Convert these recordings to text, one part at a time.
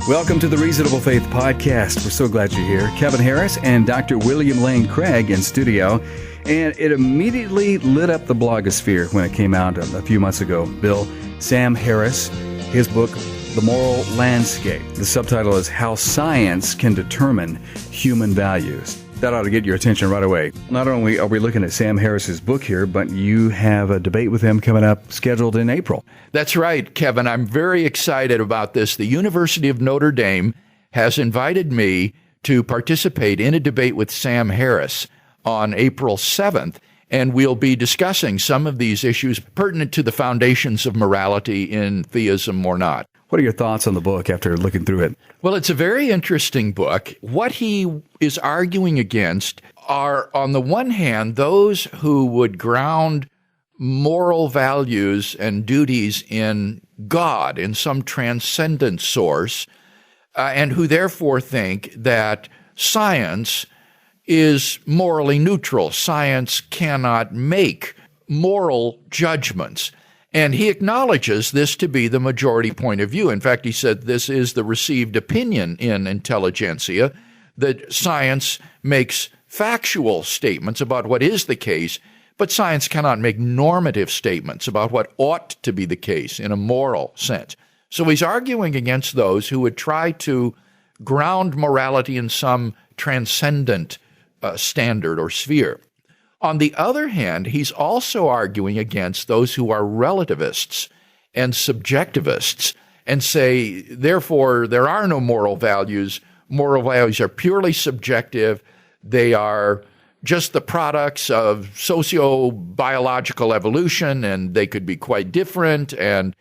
Welcome to the Reasonable Faith Podcast. We're so glad you're here. Kevin Harris and Dr. William Lane Craig in studio. And it immediately lit up the blogosphere when it came out a few months ago. Bill, Sam Harris, his book, The Moral Landscape. The subtitle is How Science Can Determine Human Values. That ought to get your attention right away. Not only are we looking at Sam Harris's book here, but you have a debate with him coming up scheduled in April. That's right, Kevin. I'm very excited about this. The University of Notre Dame has invited me to participate in a debate with Sam Harris on April 7th, and we'll be discussing some of these issues pertinent to the foundations of morality in theism or not. What are your thoughts on the book after looking through it? Well, it's a very interesting book. What he is arguing against are, on the one hand, those who would ground moral values and duties in God, in some transcendent source, and who therefore think that science is morally neutral. Science cannot make moral judgments. And he acknowledges this to be the majority point of view. In fact, he said this is the received opinion in intelligentsia, that science makes factual statements about what is the case, but science cannot make normative statements about what ought to be the case in a moral sense. So he's arguing against those who would try to ground morality in some transcendent standard or sphere. On the other hand, he's also arguing against those who are relativists and subjectivists and say, therefore, there are no moral values. Moral values are purely subjective. They are just the products of socio-biological evolution, and they could be quite different, and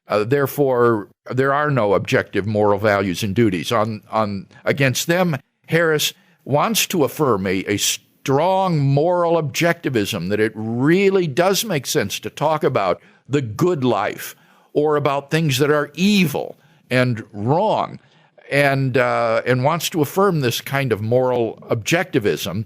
therefore, there are no objective moral values and duties. Against them, Harris wants to affirm a strong moral objectivism, that it really does make sense to talk about the good life or about things that are evil and wrong, and wants to affirm this kind of moral objectivism.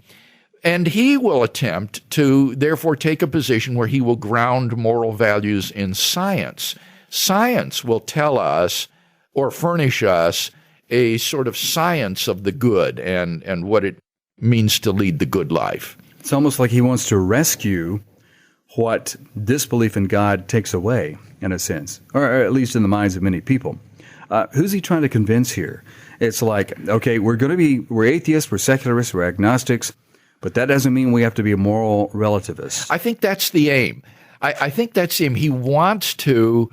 And he will attempt to, therefore, take a position where he will ground moral values in science. Science will tell us or furnish us a sort of science of the good and what it means to lead the good life. It's almost like he wants to rescue what disbelief in God takes away, in a sense, or at least in the minds of many people. Who's he trying to convince here? It's like, okay, we're atheists, we're secularists, we're agnostics, but that doesn't mean we have to be a moral relativist. I think that's the aim. I think that's the aim. He wants to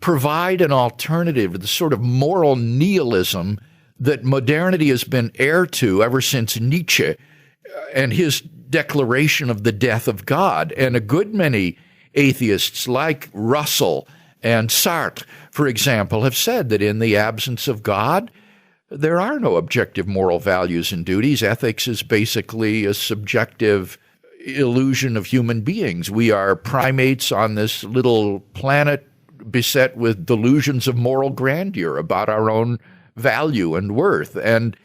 provide an alternative to the sort of moral nihilism that modernity has been heir to ever since Nietzsche and his declaration of the death of God. And a good many atheists like Russell and Sartre, for example, have said that in the absence of God, there are no objective moral values and duties. Ethics is basically a subjective illusion of human beings. We are primates on this little planet beset with delusions of moral grandeur about our own value and worth. And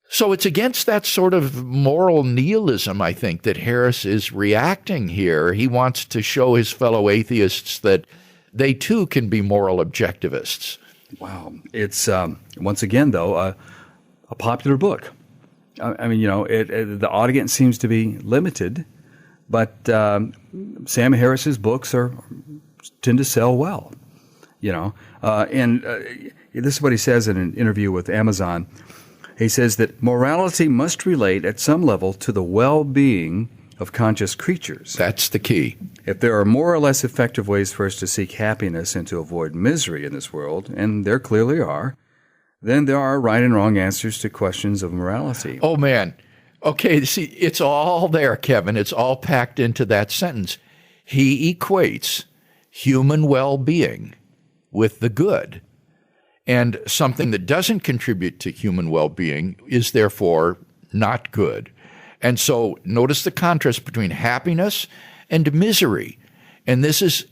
so it's against that sort of moral nihilism, I think, that Harris is reacting here. He wants to show his fellow atheists that they too can be moral objectivists. Wow. It's, once again, though, a popular book. I mean, the audience seems to be limited, but Sam Harris's books tend to sell well, and this is what he says in an interview with Amazon. He says that morality must relate at some level to the well-being of conscious creatures. That's the key. If there are more or less effective ways for us to seek happiness and to avoid misery in this world, and there clearly are, then there are right and wrong answers to questions of morality. Oh, man. Okay, see, it's all there, Kevin. It's all packed into that sentence. He equates human well-being with the good. And something that doesn't contribute to human well-being is therefore not good. And so notice the contrast between happiness and misery. And this is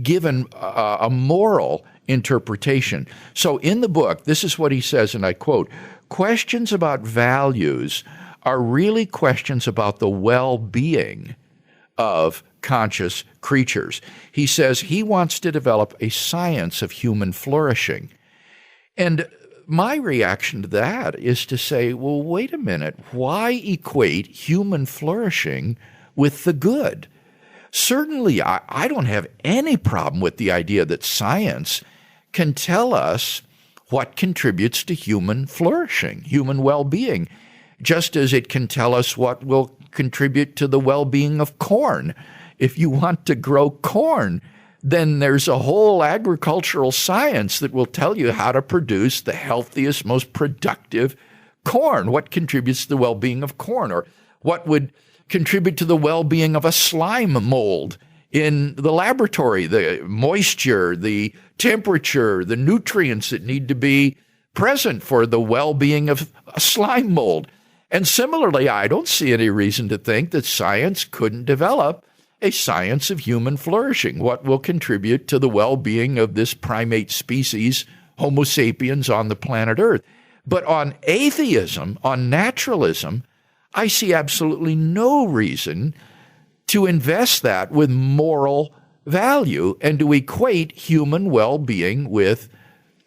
given a moral interpretation. So in the book, this is what he says, and I quote, "Questions about values are really questions about the well-being of conscious creatures." He says he wants to develop a science of human flourishing. And my reaction to that is to say, well, wait a minute. Why equate human flourishing with the good? Certainly, I don't have any problem with the idea that science can tell us what contributes to human flourishing, human well-being, just as it can tell us what will contribute to the well-being of corn. If you want to grow corn, then there's a whole agricultural science that will tell you how to produce the healthiest, most productive corn, what contributes to the well-being of corn, or what would contribute to the well-being of a slime mold in the laboratory, the moisture, the temperature, the nutrients that need to be present for the well-being of a slime mold. And similarly, I don't see any reason to think that science couldn't develop a science of human flourishing, what will contribute to the well-being of this primate species, Homo sapiens, on the planet Earth. But on atheism, on naturalism, I see absolutely no reason to invest that with moral value and to equate human well-being with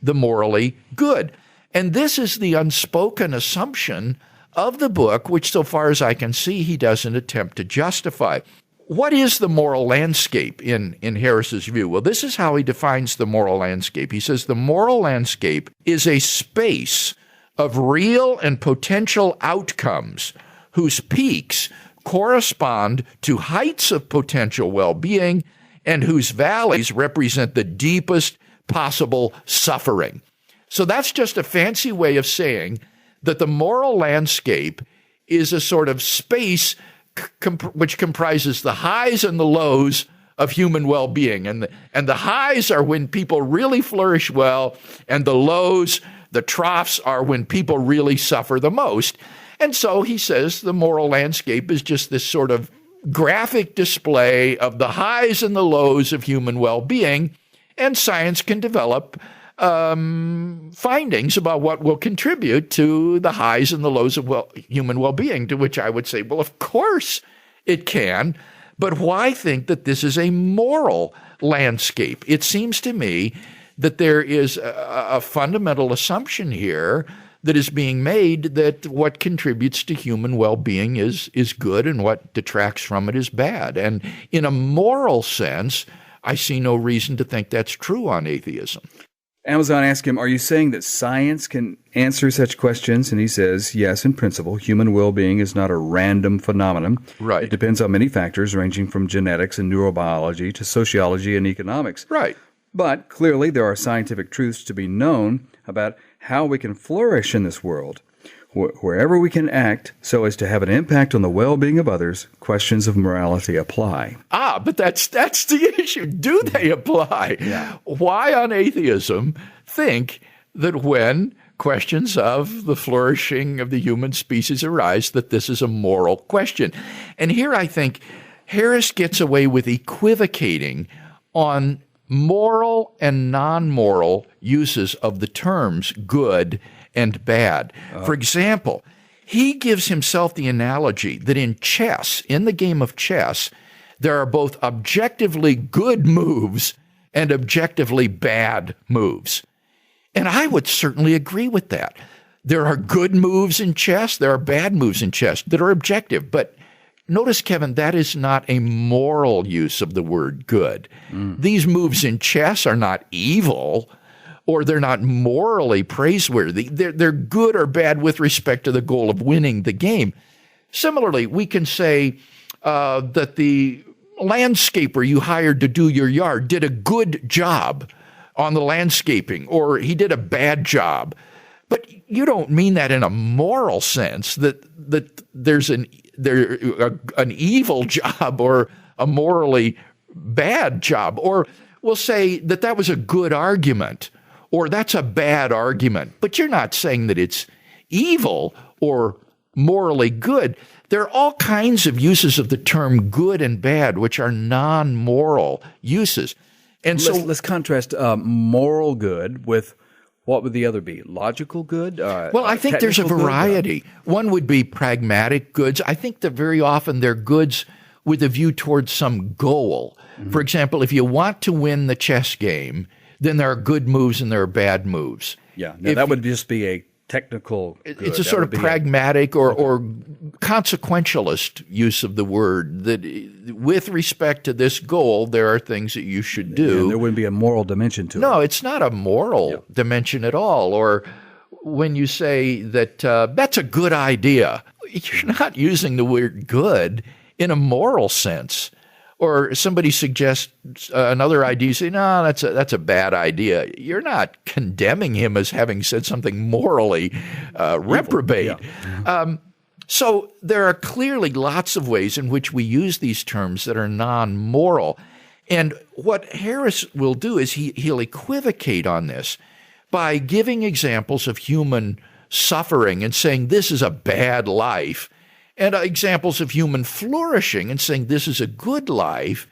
the morally good. And this is the unspoken assumption of the book, which, so far as I can see, he doesn't attempt to justify. What is the moral landscape in Harris's view? Well, this is how he defines the moral landscape. He says the moral landscape is a space of real and potential outcomes whose peaks correspond to heights of potential well-being and whose valleys represent the deepest possible suffering. So that's just a fancy way of saying that the moral landscape is a sort of space which comprises the highs and the lows of human well-being. And the highs are when people really flourish well, and the lows, the troughs, are when people really suffer the most. And so he says the moral landscape is just this sort of graphic display of the highs and the lows of human well-being, and science can develop findings about what will contribute to the highs and the lows of human well-being, to which I would say, well, of course it can, but why think that this is a moral landscape? It seems to me that there is a fundamental assumption here that is being made that what contributes to human well-being is good and what detracts from it is bad. And in a moral sense, I see no reason to think that's true on atheism. Amazon asked him, are you saying that science can answer such questions? And he says, yes, in principle, human well-being is not a random phenomenon. Right. It depends on many factors ranging from genetics and neurobiology to sociology and economics. Right. But clearly there are scientific truths to be known about how we can flourish in this world. Wherever we can act so as to have an impact on the well-being of others, questions of morality apply. But that's the issue. Do they apply? Yeah. Why on atheism think that when questions of the flourishing of the human species arise, that this is a moral question? And here I think Harris gets away with equivocating on moral and non-moral uses of the terms good and bad. For example, he gives himself the analogy that in chess, in the game of chess, there are both objectively good moves and objectively bad moves. And I would certainly agree with that. There are good moves in chess, there are bad moves in chess that are objective. But notice, Kevin, that is not a moral use of the word good. These moves in chess are not evil, or they're not morally praiseworthy. They're good or bad with respect to the goal of winning the game. Similarly, we can say that the landscaper you hired to do your yard did a good job on the landscaping, or he did a bad job. But you don't mean that in a moral sense, that there's an evil job or a morally bad job. Or we'll say that was a good argument, or that's a bad argument. But you're not saying that it's evil or morally good. There are all kinds of uses of the term good and bad, which are non-moral uses. And so let's contrast moral good with what would the other be? Logical good? Well, I think there's a variety. One would be pragmatic goods. I think that very often they're goods with a view towards some goal. For example, if you want to win the chess game, then there are good moves and there are bad moves. Yeah, now that would just be a technical good. It's a sort of pragmatic or consequentialist use of the word, that with respect to this goal, there are things that you should do. And there wouldn't be a moral dimension to it. No, it's not a moral dimension at all. Or when you say that that's a good idea, you're not using the word good in a moral sense. Or somebody suggests another idea, you say, no, that's a bad idea. You're not condemning him as having said something morally reprobate. Yeah. So there are clearly lots of ways in which we use these terms that are non-moral. And what Harris will do is he'll equivocate on this by giving examples of human suffering and saying this is a bad life, and examples of human flourishing and saying this is a good life,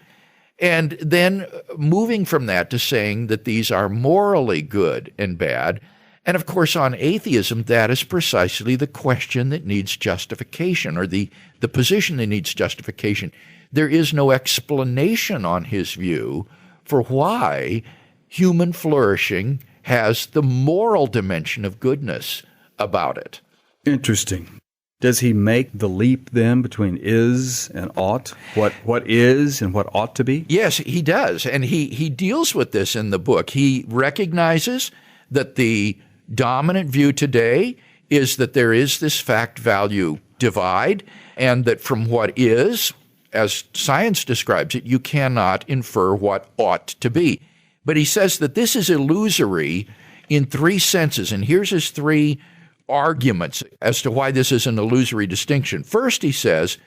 and then moving from that to saying that these are morally good and bad. And of course, on atheism, that is precisely the question that needs justification, or the position that needs justification. There is no explanation on his view for why human flourishing has the moral dimension of goodness about it. Interesting. Does he make the leap then between is and ought? What is and what ought to be? Yes, he does. And he deals with this in the book. He recognizes that the dominant view today is that there is this fact-value divide, and that from what is, as science describes it, you cannot infer what ought to be. But he says that this is illusory in three senses, and here's his three arguments as to why this is an illusory distinction. First, he says,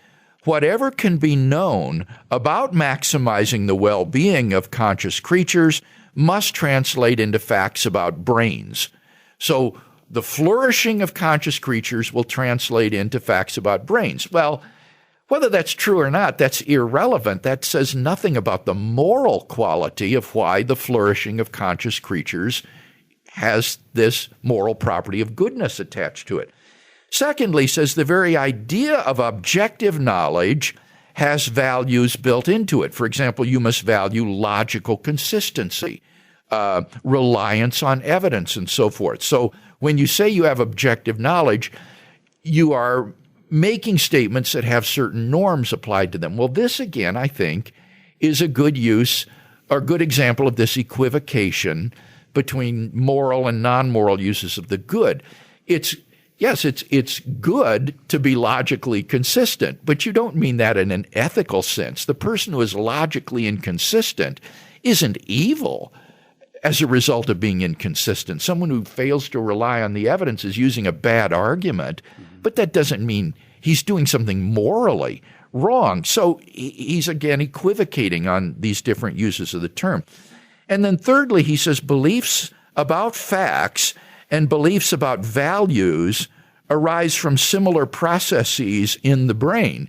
whatever can be known about maximizing the well-being of conscious creatures must translate into facts about brains. So the flourishing of conscious creatures will translate into facts about brains. Well, whether that's true or not, that's irrelevant. That says nothing about the moral quality of why the flourishing of conscious creatures has this moral property of goodness attached to it. Secondly, says the very idea of objective knowledge has values built into it. For example, you must value logical consistency, reliance on evidence, and so forth. So when you say you have objective knowledge, you are making statements that have certain norms applied to them. Well, this, again, I think, is a good use or good example of this equivocation between moral and non-moral uses of the good. It's good to be logically consistent, but you don't mean that in an ethical sense. The person who is logically inconsistent isn't evil as a result of being inconsistent. Someone who fails to rely on the evidence is using a bad argument, but that doesn't mean he's doing something morally wrong. So he's again equivocating on these different uses of the term. And then thirdly, he says beliefs about facts and beliefs about values arise from similar processes in the brain.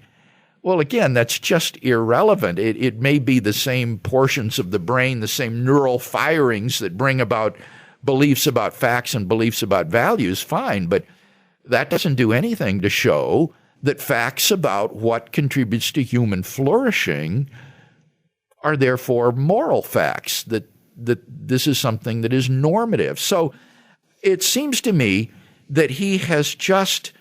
Well, again, that's just irrelevant. It may be the same portions of the brain, the same neural firings that bring about beliefs about facts and beliefs about values, fine, but that doesn't do anything to show that facts about what contributes to human flourishing are therefore moral facts, that this is something that is normative. So it seems to me that he has just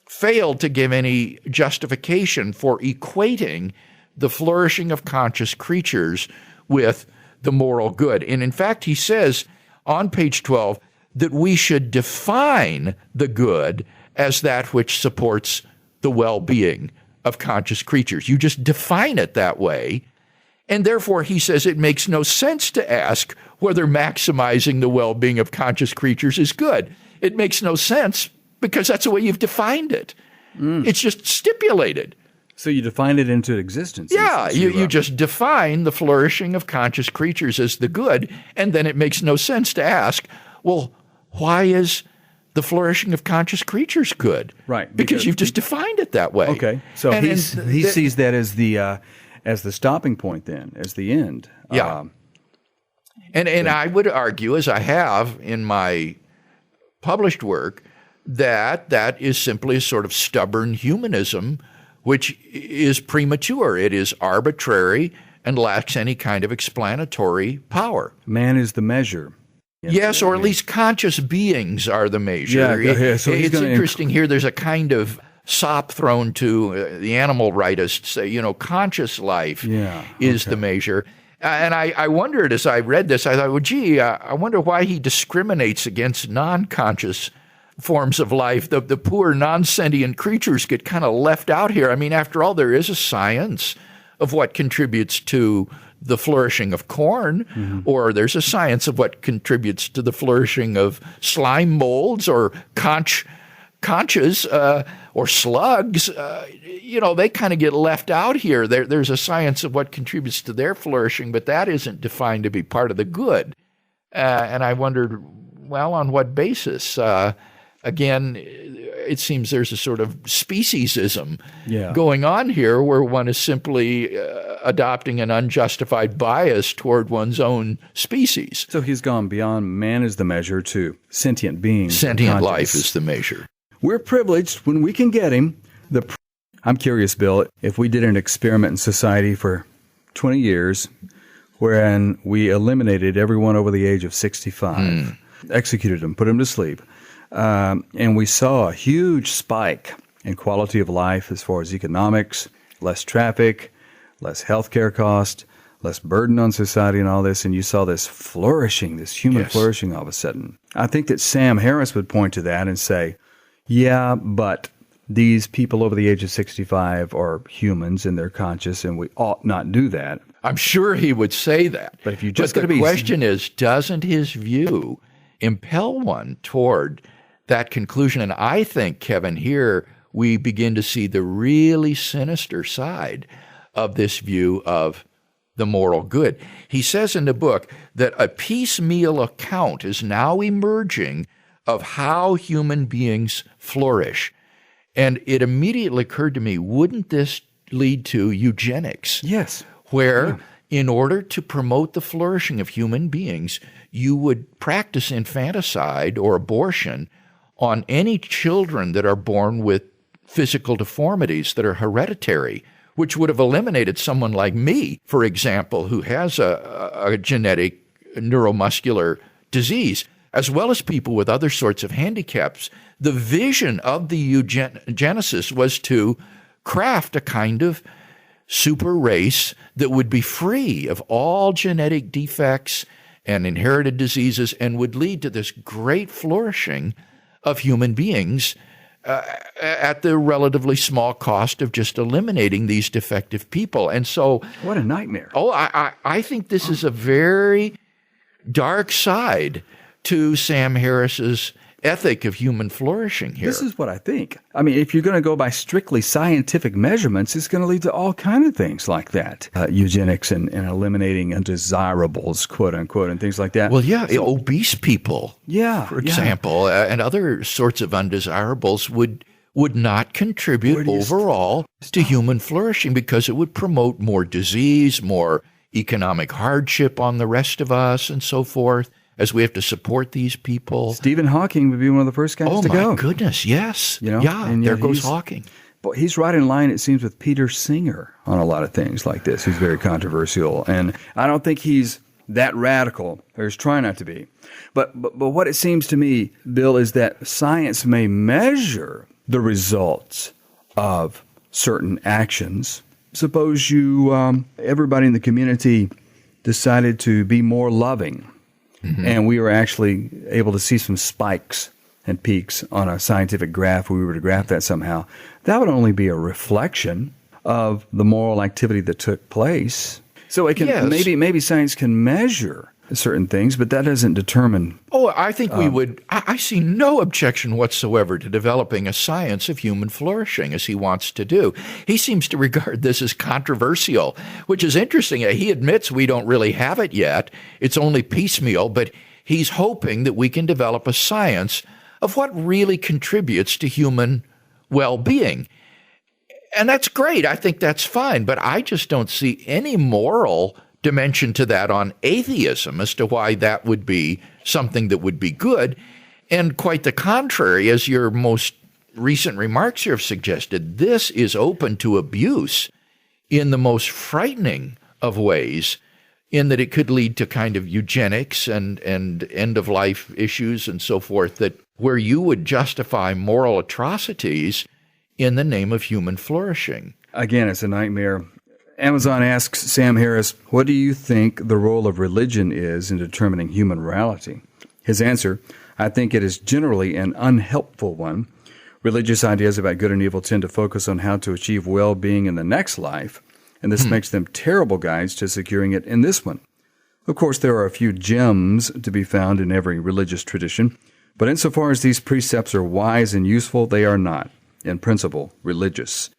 failed to give any justification for equating the flourishing of conscious creatures with the moral good. And in fact, he says on page 12 that we should define the good as that which supports the well-being of conscious creatures. You just define it that way. And therefore, he says it makes no sense to ask whether maximizing the well-being of conscious creatures is good. It makes no sense because that's the way you've defined it. It's just stipulated. So you define it into existence. Yeah, you just define the flourishing of conscious creatures as the good, and then it makes no sense to ask, well, why is the flourishing of conscious creatures good? Right. Because you've just defined it that way. Okay. So he sees that as the stopping point then, as the end. Yeah. And I would argue, as I have in my published work, that is simply a sort of stubborn humanism, which is premature. It is arbitrary and lacks any kind of explanatory power. Man is the measure. Yes, or at least conscious beings are the measure. Yeah, so it's interesting here. There's a kind of sop thrown to the animal rightists. Conscious life is the measure. And I wondered as I read this, I thought, well, gee, I wonder why he discriminates against non-conscious forms of life. The poor non-sentient creatures get kind of left out here. I mean, after all, there is a science of what contributes to the flourishing of corn, or there's a science of what contributes to the flourishing of slime molds or conches or slugs. They kind of get left out here. There's a science of what contributes to their flourishing, but that isn't defined to be part of the good. And I wondered, well, on what basis? Again, it seems there's a sort of speciesism going on here where one is simply adopting an unjustified bias toward one's own species. So he's gone beyond man is the measure to sentient beings. Sentient life is the measure. We're privileged when we can get him. I'm curious, Bill, if we did an experiment in society for 20 years wherein we eliminated everyone over the age of 65, executed them, put them to sleep, and we saw a huge spike in quality of life as far as economics, less traffic, less healthcare cost, less burden on society and all this, and you saw this flourishing, this human flourishing all of a sudden. I think that Sam Harris would point to that and say, yeah, but these people over the age of 65 are humans and they're conscious, and we ought not do that. I'm sure he would say that. But if you just the question is, doesn't his view impel one toward that conclusion? And I think, Kevin, here we begin to see the really sinister side of this view of the moral good. He says in the book that a piecemeal account is now emerging of how human beings flourish. And it immediately occurred to me, wouldn't this lead to eugenics? Yes. Where, in order to promote the flourishing of human beings, you would practice infanticide or abortion on any children that are born with physical deformities that are hereditary, which would have eliminated someone like me, for example, who has a genetic neuromuscular disease, as well as people with other sorts of handicaps. The vision of the eugenicist was to craft a kind of super race that would be free of all genetic defects and inherited diseases and would lead to this great flourishing of human beings at the relatively small cost of just eliminating these defective people. And so, what a nightmare. I think this is a very dark side to Sam Harris's ethic of human flourishing here. This is what I think. I mean, if you're going to go by strictly scientific measurements, it's going to lead to all kinds of things like that. Eugenics and eliminating undesirables, quote unquote, and things like that. Well, obese people, for example, and other sorts of undesirables would not contribute overall to human flourishing because it would promote more disease, more economic hardship on the rest of us, and so forth, as we have to support these people. Stephen Hawking would be one of the first guys to go. Oh, my goodness, yes. And there goes Hawking. But he's right in line, it seems, with Peter Singer on a lot of things like this. He's very controversial. And I don't think he's that radical, or he's trying not to be. But what it seems to me, Bill, is that science may measure the results of certain actions. Suppose everybody in the community decided to be more loving. Mm-hmm. And we were actually able to see some spikes and peaks on a scientific graph. We were to graph that somehow. That would only be a reflection of the moral activity that took place. So it can maybe science can measure certain things, but that doesn't determine. Oh, I think we would. I see no objection whatsoever to developing a science of human flourishing as he wants to do. He seems to regard this as controversial, which is interesting. He admits we don't really have it yet. It's only piecemeal, but he's hoping that we can develop a science of what really contributes to human well-being. And that's great. I think that's fine, but I just don't see any moral dimension to that on atheism as to why that would be something that would be good. And quite the contrary, as your most recent remarks here have suggested, this is open to abuse in the most frightening of ways, in that it could lead to kind of eugenics and end-of-life issues and so forth, that where you would justify moral atrocities in the name of human flourishing. Again, it's a nightmare. Amazon asks Sam Harris, what do you think the role of religion is in determining human morality? His answer, I think it is generally an unhelpful one. Religious ideas about good and evil tend to focus on how to achieve well-being in the next life, and this makes them terrible guides to securing it in this one. Of course, there are a few gems to be found in every religious tradition, but insofar as these precepts are wise and useful, they are not, in principle, religious.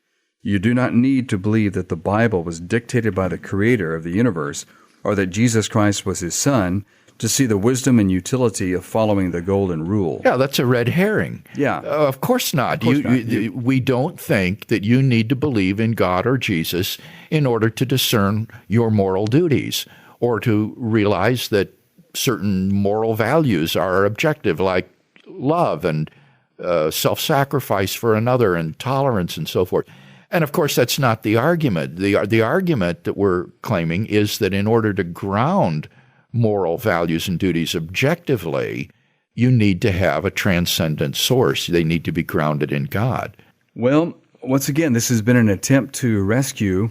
You do not need to believe that the Bible was dictated by the Creator of the universe, or that Jesus Christ was His Son, to see the wisdom and utility of following the golden rule. Yeah, that's a red herring. Yeah. Of course not. We don't think that you need to believe in God or Jesus in order to discern your moral duties, or to realize that certain moral values are objective, like love and self-sacrifice for another and tolerance and so forth. And of course, that's not the argument. The argument that we're claiming is that in order to ground moral values and duties objectively, you need to have a transcendent source. They need to be grounded in God. Well, once again, this has been an attempt to rescue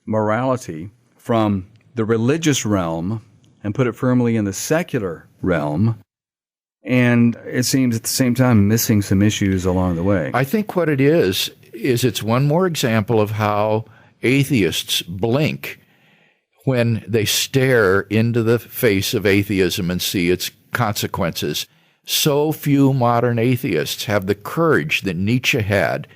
morality from the religious realm and put it firmly in the secular realm. And it seems at the same time missing some issues along the way. I think what it is it's one more example of how atheists blink when they stare into the face of atheism and see its consequences. So few modern atheists have the courage that Nietzsche had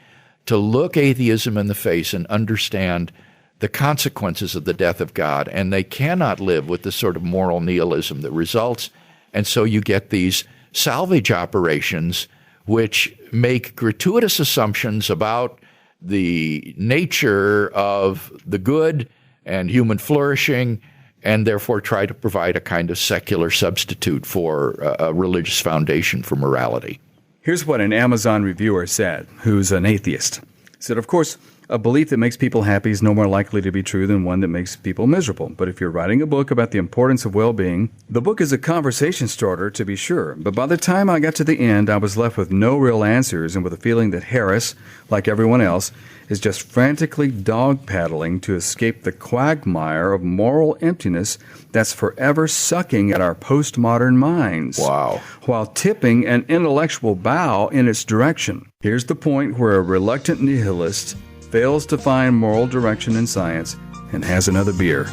to look atheism in the face and understand the consequences of the death of God, and they cannot live with the sort of moral nihilism that results. And so you get these salvage operations which make gratuitous assumptions about the nature of the good and human flourishing, and therefore try to provide a kind of secular substitute for a religious foundation for morality. Here's what an Amazon reviewer said, who's an atheist. He said, of course, a belief that makes people happy is no more likely to be true than one that makes people miserable. But if you're writing a book about the importance of well-being, the book is a conversation starter, to be sure. But by the time I got to the end, I was left with no real answers and with a feeling that Harris, like everyone else, is just frantically dog-paddling to escape the quagmire of moral emptiness that's forever sucking at our postmodern minds. Wow. While tipping an intellectual bow in its direction. Here's the point where a reluctant nihilist fails to find moral direction in science and has another beer.